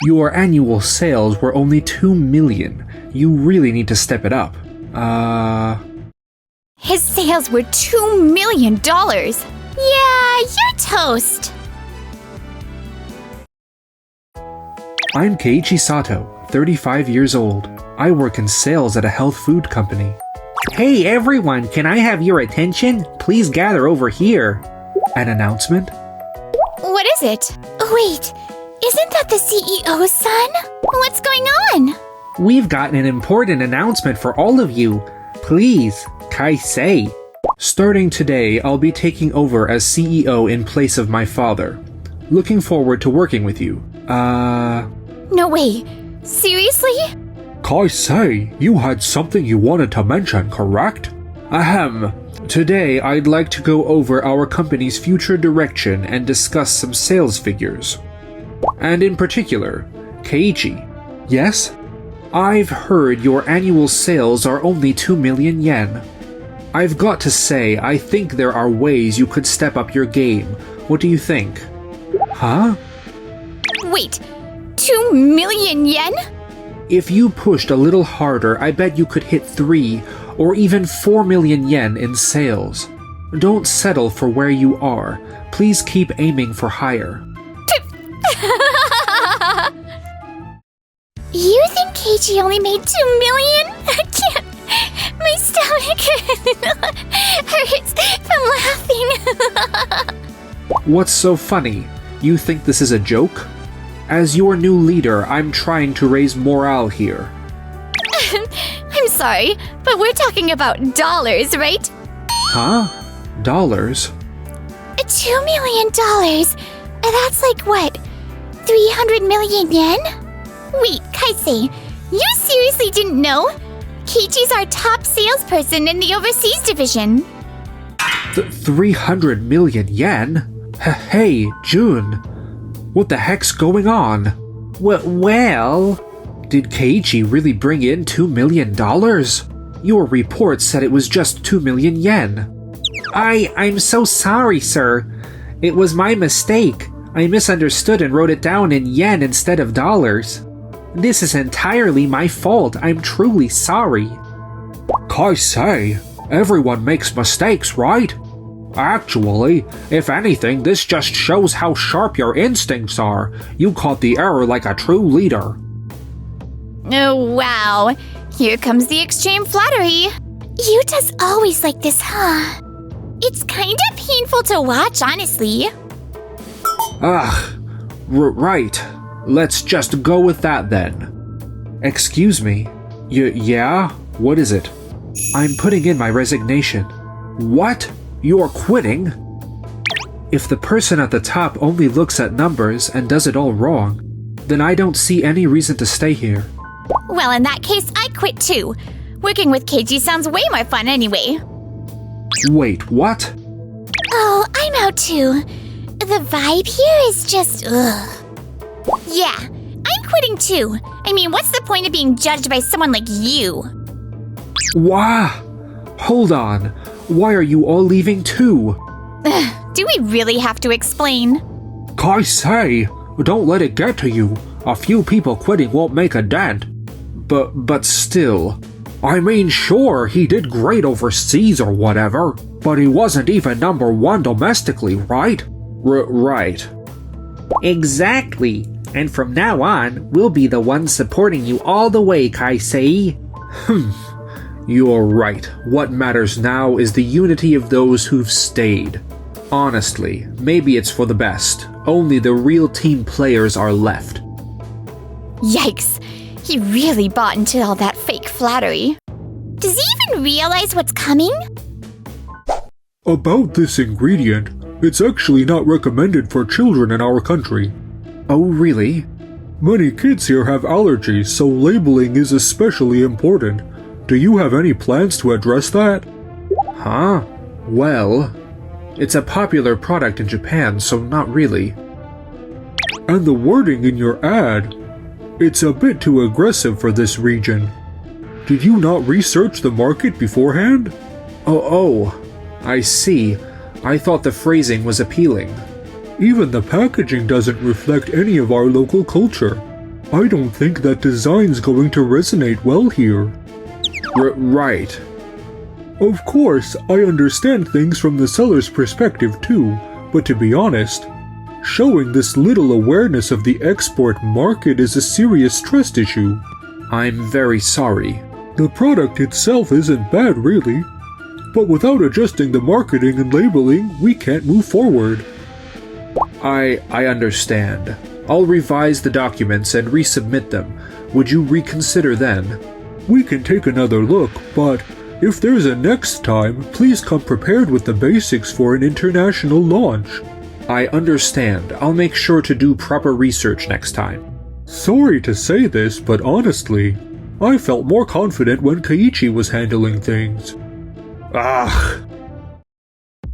Your annual sales were only 2 million. You really need to step it up. His sales were $2 million. Yeah, you're toast. I'm Keiichi Sato, 35 years old. I work in sales at a health food company. Hey everyone, can I have your attention? Please gather over here. An announcement? What is it? Wait, isn't that the CEO's son? What's going on? We've got an important announcement for all of you. Please, Kaisei. Starting today, I'll be taking over as CEO in place of my father. Looking forward to working with you. No way. Seriously? Kaisei, you had something you wanted to mention, correct? Ahem. Today, I'd like to go over our company's future direction and discuss some sales figures. And in particular, Keiichi. Yes? I've heard your annual sales are only 2 million yen. I've got to say, I think there are ways you could step up your game. What do you think? Huh? Wait, 2 million yen? If you pushed a little harder, I bet you could hit 3 or even 4 million yen in sales. Don't settle for where you are. Please keep aiming for higher. You think Keiichi only made 2 million? I can't. My stomach hurts from laughing. What's so funny? You think this is a joke? As your new leader, I'm trying to raise morale here. I'm sorry, but we're talking about dollars, right? Huh? Dollars? $2 million? That's like what? 300 million yen? Wait, Kaisei, you seriously didn't know? Keiichi's our top salesperson in the overseas division. 300 million yen? Hey, June. What the heck's going on? Well... Did Keiichi really bring in $2 million? Your report said it was just 2 million yen. I'm so sorry, sir. It was my mistake. I misunderstood and wrote it down in yen instead of dollars. This is entirely my fault. I'm truly sorry. Kaisei, everyone makes mistakes, right? Actually, if anything, this just shows how sharp your instincts are. You caught the error like a true leader. Oh, wow. Here comes the extreme flattery. Yuta's always like this, huh? It's kind of painful to watch, honestly. Right. Let's just go with that then. Excuse me. Yeah? What is it? I'm putting in my resignation. What? You're quitting? If the person at the top only looks at numbers and does it all wrong, then I don't see any reason to stay here. Well, in that case, I quit too. Working with Keiichi sounds way more fun anyway. Wait, what? Oh, I'm out too. The vibe here is just ugh. Yeah, I'm quitting too. I mean, what's the point of being judged by someone like you? Wah! Hold on. Why are you all leaving too? Do we really have to explain? Kaisei, don't let it get to you. A few people quitting won't make a dent. But still. I mean, sure, he did great overseas or whatever, but he wasn't even number 1 domestically, right? Right. Exactly. And from now on, we'll be the ones supporting you all the way, Kaisei. You're right. What matters now is the unity of those who've stayed. Honestly, maybe it's for the best. Only the real team players are left. Yikes. He really bought into all that fake flattery. Does he even realize what's coming? About this ingredient, it's actually not recommended for children in our country. Oh, really? Many kids here have allergies, so labeling is especially important. Do you have any plans to address that? Huh? Well, it's a popular product in Japan, so not really. And the wording in your ad, it's a bit too aggressive for this region. Did you not research the market beforehand? Oh, I see. I thought the phrasing was appealing. Even the packaging doesn't reflect any of our local culture. I don't think that design's going to resonate well here. Right. Of course, I understand things from the seller's perspective too, but to be honest, showing this little awareness of the export market is a serious trust issue. I'm very sorry. The product itself isn't bad really, but without adjusting the marketing and labeling, we can't move forward. I understand. I'll revise the documents and resubmit them. Would you reconsider then? We can take another look, but if there's a next time, please come prepared with the basics for an international launch. I understand. I'll make sure to do proper research next time. Sorry to say this, but honestly, I felt more confident when Keiichi was handling things. Ugh.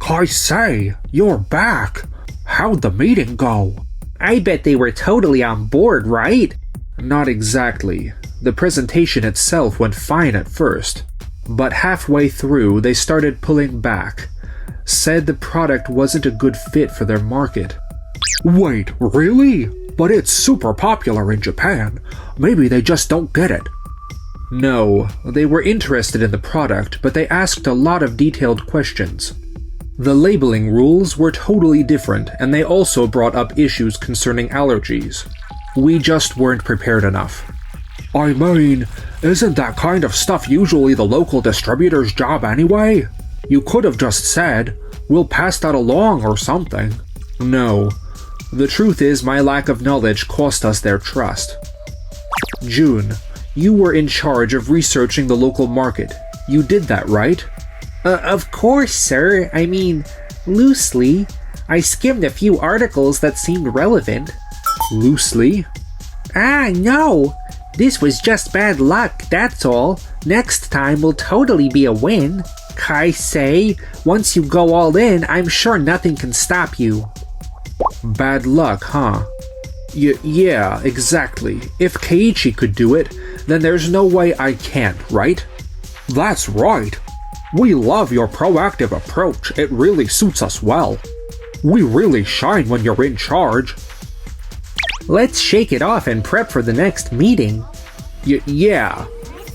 Kaisei, you're back. How'd the meeting go? I bet they were totally on board, right? Not exactly. The presentation itself went fine at first, but halfway through they started pulling back. Said the product wasn't a good fit for their market. Wait, really? But it's super popular in Japan. Maybe they just don't get it. No, they were interested in the product, but they asked a lot of detailed questions. The labeling rules were totally different, and they also brought up issues concerning allergies. We just weren't prepared enough. I mean, isn't that kind of stuff usually the local distributor's job anyway? You could have just said, we'll pass that along or something. No. The truth is my lack of knowledge cost us their trust. June, you were in charge of researching the local market. You did that, right? Of course, sir. I mean, loosely. I skimmed a few articles that seemed relevant. Loosely? No. This was just bad luck, that's all. Next time will totally be a win. Kaisei, once you go all in, I'm sure nothing can stop you. Bad luck, huh? Yeah, exactly. If Keiichi could do it, then there's no way I can't, right? That's right. We love your proactive approach. It really suits us well. We really shine when you're in charge. Let's shake it off and prep for the next meeting. Yeah.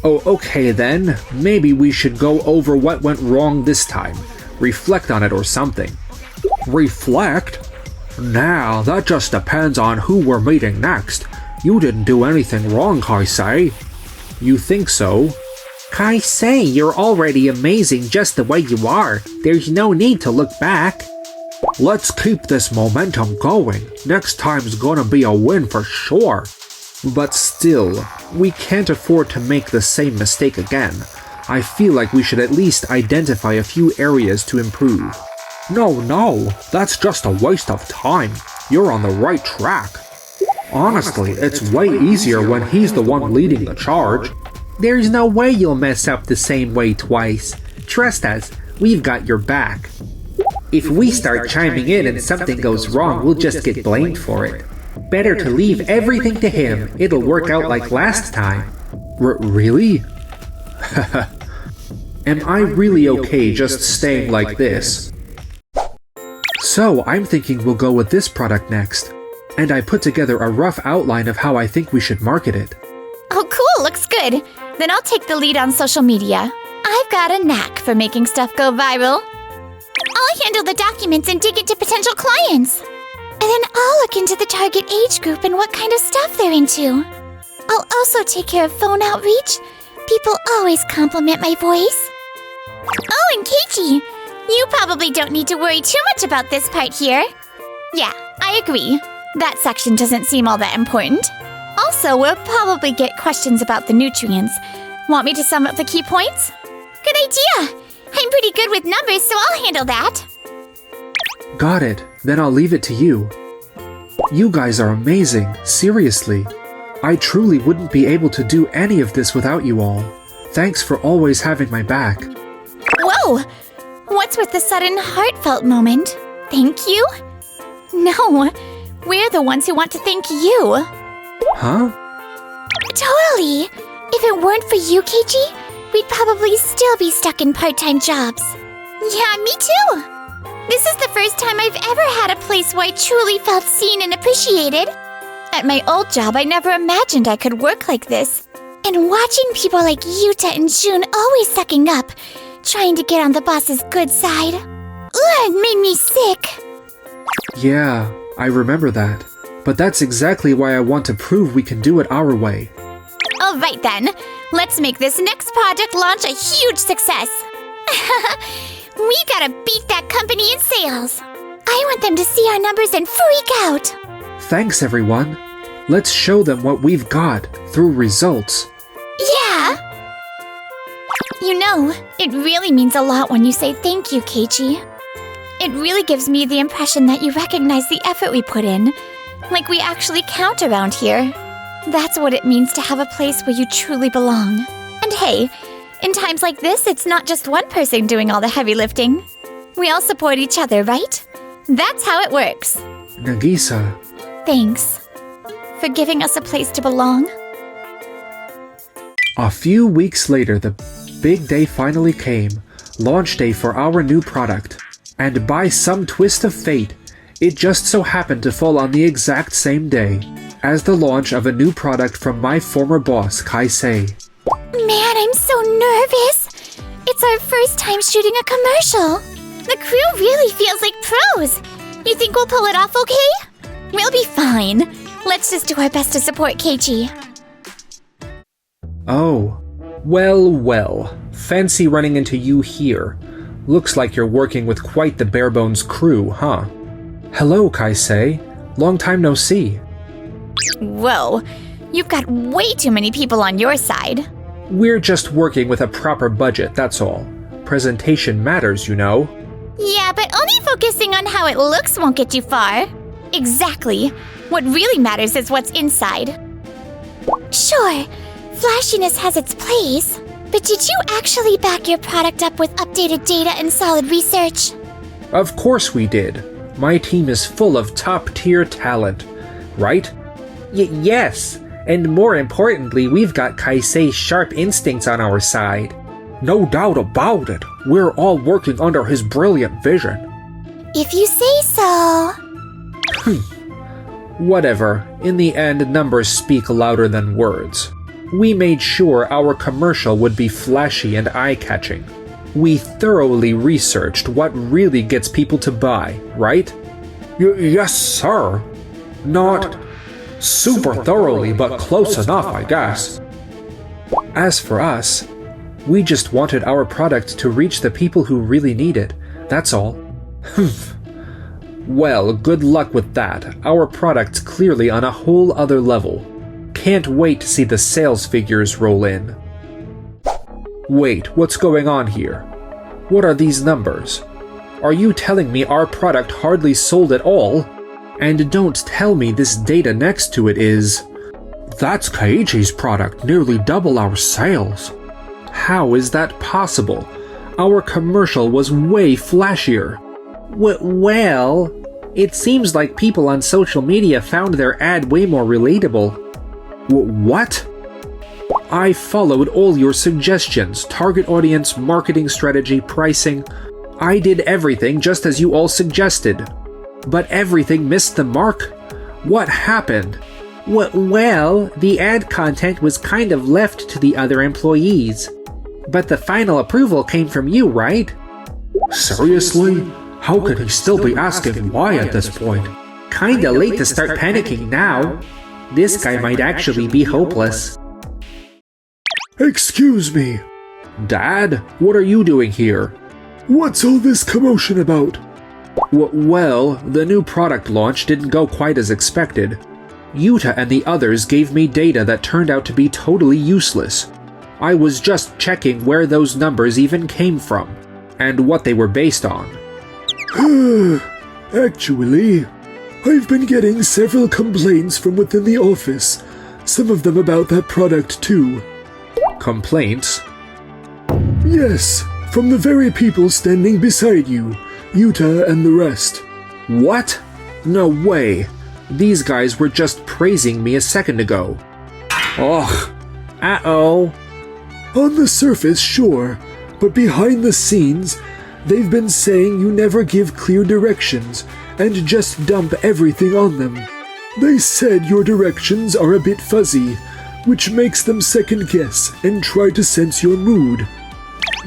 Oh, okay then. Maybe we should go over what went wrong this time. Reflect on it or something. Reflect? Now, that just depends on who we're meeting next. You didn't do anything wrong, Kaisei. You think so? Kaisei, you're already amazing just the way you are. There's no need to look back. Let's keep this momentum going. Next time's gonna be a win for sure. But still, we can't afford to make the same mistake again. I feel like we should at least identify a few areas to improve. No, that's just a waste of time. You're on the right track. Honestly, it's way easier when he's the one leading the charge. There's no way you'll mess up the same way twice. Trust us, we've got your back. If we start chiming in and something goes wrong, we'll just get blamed for it. Better to leave everything to him. It'll work out like last time. Really? Am I really okay just staying like this? So I'm thinking we'll go with this product next. And I put together a rough outline of how I think we should market it. Oh, cool, looks good. Then I'll take the lead on social media. I've got a knack for making stuff go viral. I'll handle the documents and dig into potential clients. And then I'll look into the target age group and what kind of stuff they're into. I'll also take care of phone outreach. People always compliment my voice. Oh, and Keiichi, you probably don't need to worry too much about this part here. Yeah, I agree. That section doesn't seem all that important. Also, we'll probably get questions about the nutrients. Want me to sum up the key points? Good idea! I'm pretty good with numbers, so I'll handle that. Got it. Then I'll leave it to you. You guys are amazing, seriously. I truly wouldn't be able to do any of this without you all. Thanks for always having my back. Whoa! What's with the sudden heartfelt moment? Thank you? No, we're the ones who want to thank you. Huh? Totally! If it weren't for you, Keiichi, we'd probably still be stuck in part-time jobs. Yeah, me too! This is the first time I've ever had a place where I truly felt seen and appreciated. At my old job, I never imagined I could work like this. And watching people like Yuta and June always sucking up, trying to get on the boss's good side, it made me sick. Yeah, I remember that. But that's exactly why I want to prove we can do it our way. All right then, let's make this next project launch a huge success. We gotta beat that company in sales. I want them to see our numbers and freak out. Thanks, everyone. Let's show them what we've got through results. Yeah! You know, it really means a lot when you say thank you, Keiichi. It really gives me the impression that you recognize the effort we put in, like we actually count around here. That's what it means to have a place where you truly belong. And hey, in times like this, it's not just one person doing all the heavy lifting. We all support each other, right? That's how it works. Nagisa. Thanks for giving us a place to belong. A few weeks later, the big day finally came, launch day for our new product. And by some twist of fate, it just so happened to fall on the exact same day as the launch of a new product from my former boss, Kaisei. Man, I'm so nervous. It's our first time shooting a commercial. The crew really feels like pros. You think we'll pull it off okay? We'll be fine. Let's just do our best to support Keiichi. Oh, well, fancy running into you here. Looks like you're working with quite the bare-bones crew, huh? Hello, Kaisei. Long time no see. Whoa, you've got way too many people on your side. We're just working with a proper budget, that's all. Presentation matters, you know. Yeah, but only focusing on how it looks won't get you far. Exactly. What really matters is what's inside. Sure, flashiness has its place, but did you actually back your product up with updated data and solid research? Of course we did. My team is full of top-tier talent, right? Yes, and more importantly, we've got Kaisei's sharp instincts on our side. No doubt about it. We're all working under his brilliant vision. If you say so. Whatever. In the end, numbers speak louder than words. We made sure our commercial would be flashy and eye-catching. We thoroughly researched what really gets people to buy, right? Yes, sir. Not super thoroughly, but close enough, I guess. As for us, we just wanted our product to reach the people who really need it, that's all. Well, good luck with that. Our product's clearly on a whole other level. Can't wait to see the sales figures roll in. Wait, what's going on here? What are these numbers? Are you telling me our product hardly sold at all? And don't tell me this data next to it is... That's Keiichi's product, nearly double our sales. How is that possible? Our commercial was way flashier. Well, it seems like people on social media found their ad way more relatable. What? I followed all your suggestions, target audience, marketing strategy, pricing. I did everything just as you all suggested. But everything missed the mark. What happened? Well, the ad content was kind of left to the other employees. But the final approval came from you, right? Seriously? How could he still be asking why at this point? Kinda late to start panicking now. This guy might actually be hopeless. Excuse me. Dad, what are you doing here? What's all this commotion about? Well, the new product launch didn't go quite as expected. Yuta and the others gave me data that turned out to be totally useless. I was just checking where those numbers even came from, and what they were based on. Actually, I've been getting several complaints from within the office, some of them about that product too. Complaints? Yes, from the very people standing beside you, Yuta and the rest. What? No way. These guys were just praising me a second ago. Ugh. Uh-oh. On the surface, sure, but behind the scenes, they've been saying you never give clear directions and just dump everything on them. They said your directions are a bit fuzzy, which makes them second guess and try to sense your mood.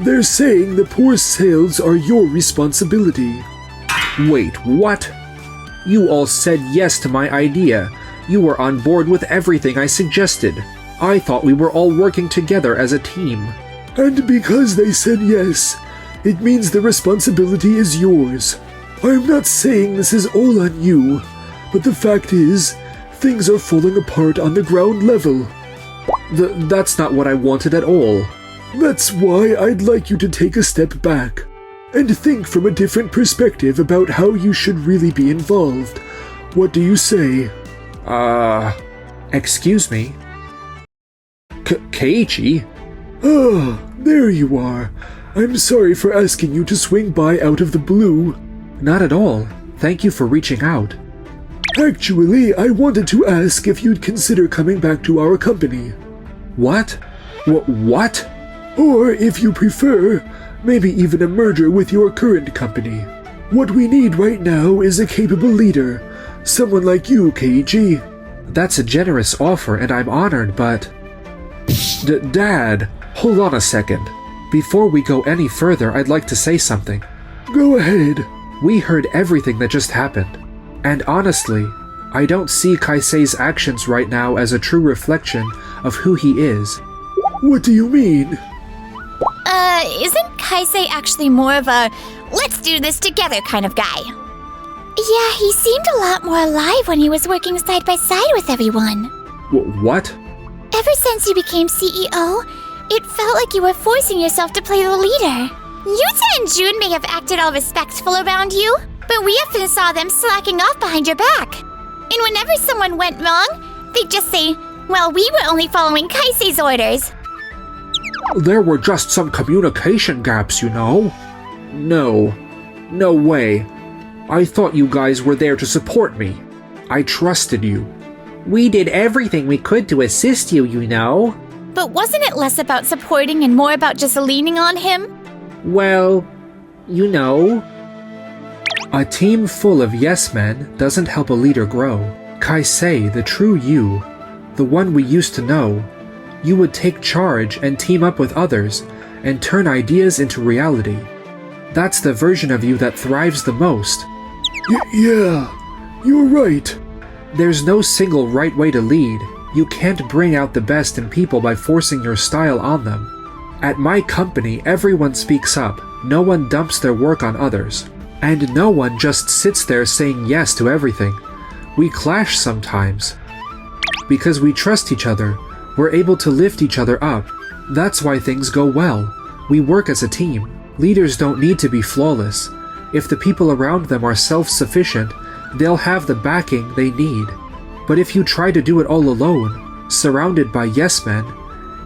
They're saying the poor sales are your responsibility. Wait, what? You all said yes to my idea. You were on board with everything I suggested. I thought we were all working together as a team. And because they said yes, it means the responsibility is yours. I'm not saying this is all on you, but the fact is, things are falling apart on the ground level. That's not what I wanted at all. That's why I'd like you to take a step back and think from a different perspective about how you should really be involved. What do you say? Excuse me? Keiichi? Ah, there you are. I'm sorry for asking you to swing by out of the blue. Not at all. Thank you for reaching out. Actually, I wanted to ask if you'd consider coming back to our company. What? What? Or, if you prefer, maybe even a merger with your current company. What we need right now is a capable leader. Someone like you, Keiichi. That's a generous offer and I'm honored, but... Dad, hold on a second. Before we go any further, I'd like to say something. Go ahead. We heard everything that just happened. And honestly, I don't see Kaisei's actions right now as a true reflection of who he is. What do you mean? Isn't Kaisei actually more of a let's do this together kind of guy? Yeah, he seemed a lot more alive when he was working side by side with everyone. What? Ever since you became CEO, it felt like you were forcing yourself to play the leader. Yuta and Jun may have acted all respectful around you, but we often saw them slacking off behind your back. And whenever someone went wrong, they'd just say, well, we were only following Kaisei's orders. There were just some communication gaps, you know? No way. I thought you guys were there to support me. I trusted you. We did everything we could to assist you, you know. But wasn't it less about supporting and more about just leaning on him? Well, you know. A team full of yes-men doesn't help a leader grow. Kaisei, the true you, the one we used to know, you would take charge and team up with others and turn ideas into reality. That's the version of you that thrives the most. Yeah, you're right. There's no single right way to lead. You can't bring out the best in people by forcing your style on them. At my company, everyone speaks up. No one dumps their work on others. And no one just sits there saying yes to everything. We clash sometimes. Because we trust each other, we're able to lift each other up. That's why things go well. We work as a team. Leaders don't need to be flawless. If the people around them are self-sufficient, they'll have the backing they need. But if you try to do it all alone, surrounded by yes-men,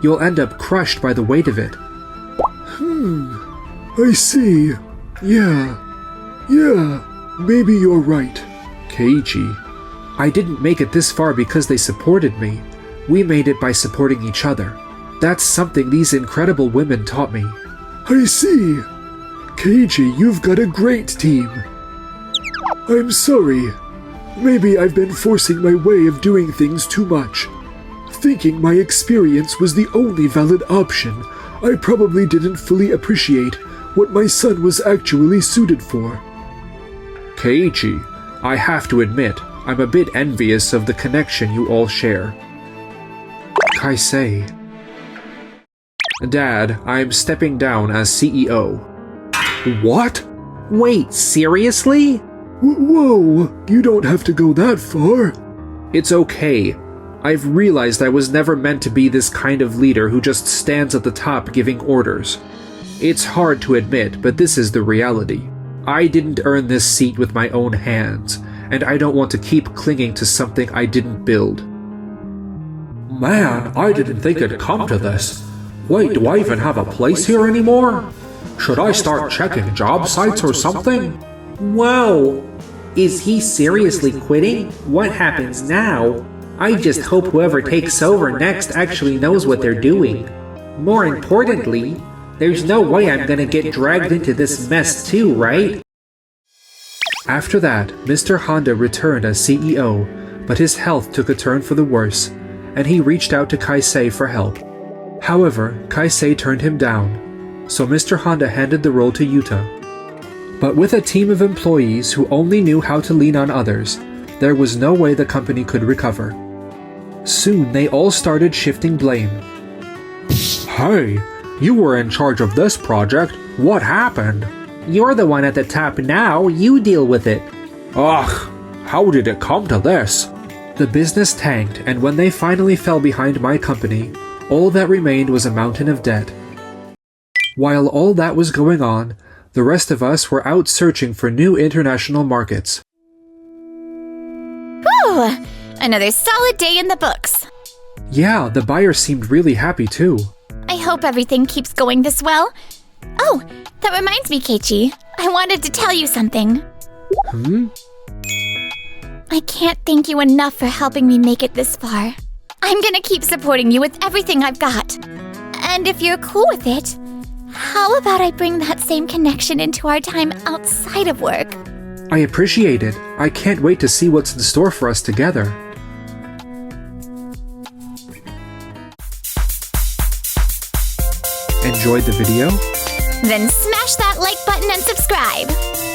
you'll end up crushed by the weight of it. I see. Yeah, maybe you're right. Keiichi, I didn't make it this far because they supported me. We made it by supporting each other. That's something these incredible women taught me. I see. Keiichi, you've got a great team. I'm sorry. Maybe I've been forcing my way of doing things too much. Thinking my experience was the only valid option, I probably didn't fully appreciate what my son was actually suited for. Keiichi, I have to admit, I'm a bit envious of the connection you all share. Kaisei. Dad, I'm stepping down as CEO. What? Wait, seriously? Whoa, you don't have to go that far. It's okay. I've realized I was never meant to be this kind of leader who just stands at the top giving orders. It's hard to admit, but this is the reality. I didn't earn this seat with my own hands, and I don't want to keep clinging to something I didn't build. Man, I didn't think it'd come to this. Wait, do I even have a place here anymore? Should I start checking job sites or something? Whoa! Is he seriously quitting? What happens now? I just hope whoever takes over next actually knows what they're doing. More importantly, there's no way I'm gonna get dragged into this mess too, right? After that, Mr. Honda returned as CEO, but his health took a turn for the worse, and he reached out to Kaisei for help. However, Kaisei turned him down, so Mr. Honda handed the role to Yuta. But with a team of employees who only knew how to lean on others, there was no way the company could recover. Soon they all started shifting blame. Hey, you were in charge of this project. What happened? You're the one at the top now, you deal with it. Ugh, how did it come to this? The business tanked, and when they finally fell behind my company, all that remained was a mountain of debt. While all that was going on, the rest of us were out searching for new international markets. Whew! Another solid day in the books. Yeah, the buyer seemed really happy too. I hope everything keeps going this well. Oh, that reminds me, Keiichi. I wanted to tell you something. I can't thank you enough for helping me make it this far. I'm gonna keep supporting you with everything I've got. And if you're cool with it, how about I bring that same connection into our time outside of work? I appreciate it. I can't wait to see what's in store for us together. Enjoyed the video? Then smash that like button and subscribe.